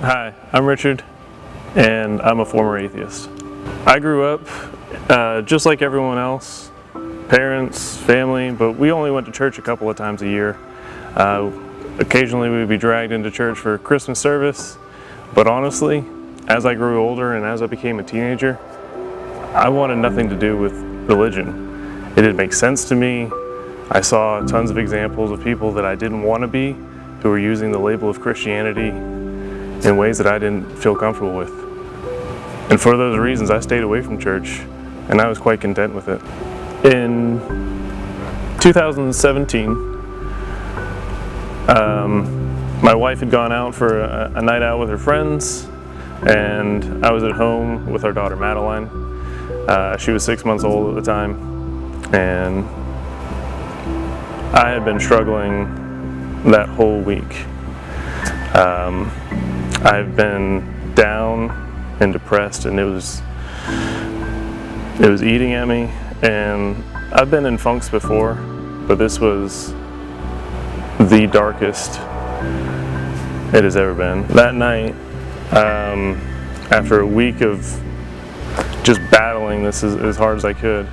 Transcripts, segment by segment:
Hi, I'm Richard, and I'm a former atheist. I grew up just like everyone else, parents, family, but we only went to church a couple of times a year. Occasionally we would be dragged into church for Christmas service, but honestly, as I grew older and as I became a teenager, I wanted nothing to do with religion. It didn't make sense to me. I saw tons of examples of people that I didn't want to be, who were using the label of Christianity in ways that I didn't feel comfortable with. And for those reasons, I stayed away from church, and I was quite content with it. In 2017, my wife had gone out for a night out with her friends, and I was at home with our daughter Madeline. She was 6 months old at the time, and I had been struggling that whole week. I've been down and depressed, and it was eating at me. And I've been in funks before, but this was the darkest it has ever been. That night, after a week of just battling this as hard as I could,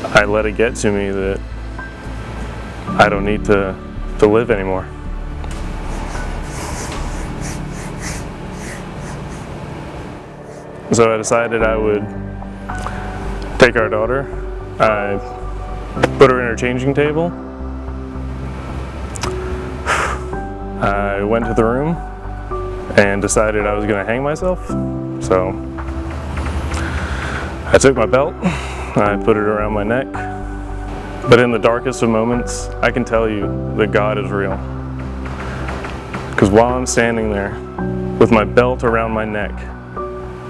I let it get to me that I don't need to live anymore. So I decided I would take our daughter. I put her in her changing table. I went to the room and decided I was going to hang myself. So I took my belt, I put it around my neck. But in the darkest of moments, I can tell you that God is real. Because while I'm standing there with my belt around my neck,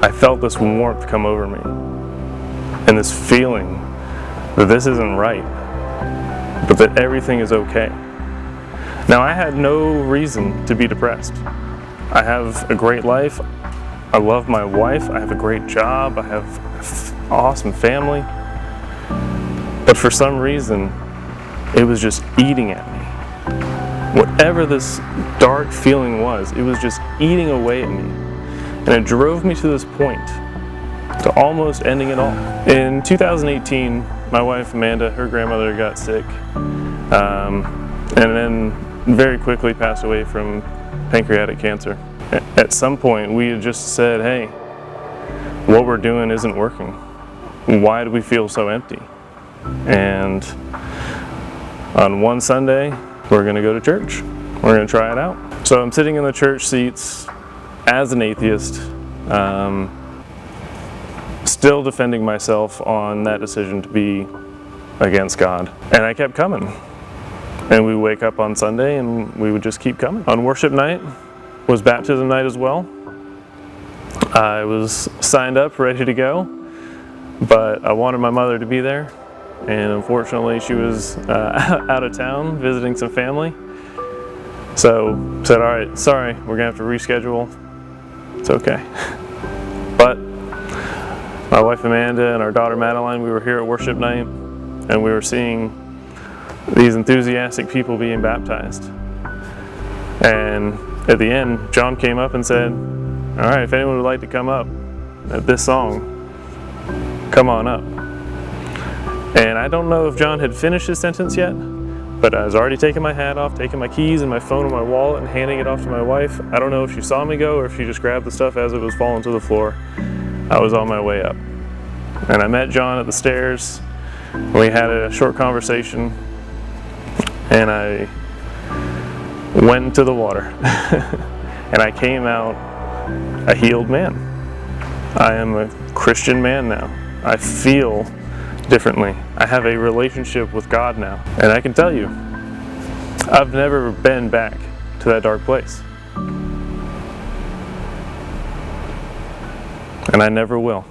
I felt this warmth come over me, and this feeling that this isn't right, but that everything is okay. Now, I had no reason to be depressed. I have a great life. I love my wife. I have a great job. I have an awesome family. But for some reason, it was just eating at me. Whatever this dark feeling was, it was just eating away at me. And it drove me to this point, to almost ending it all. In 2018, my wife Amanda, her grandmother got sick, and then very quickly passed away from pancreatic cancer. At some point, we had just said, hey, what we're doing isn't working. Why do we feel so empty? And on one Sunday, we're going to go to church. We're going to try it out. So I'm sitting in the church seats as an atheist, still defending myself on that decision to be against God. And I kept coming. And we wake up on Sunday and we would just keep coming. On worship night was baptism night as well. I was signed up, ready to go, but I wanted my mother to be there. And unfortunately she was out of town visiting some family. So said, all right, sorry, we're gonna have to reschedule. It's okay. But my wife Amanda and our daughter Madeline, we were here at worship night, and we were seeing these enthusiastic people being baptized. And at the end, John came up and said, all right, if anyone would like to come up at this song, come on up. And I don't know if John had finished his sentence yet, but I was already taking my hat off, taking my keys and my phone and my wallet and handing it off to my wife. I don't know if she saw me go or if she just grabbed the stuff as it was falling to the floor. I was on my way up. And I met John at the stairs. We had a short conversation, and I went into the water. And I came out a healed man. I am a Christian man now. I feel differently. I have a relationship with God now. And I can tell you, I've never been back to that dark place. And I never will.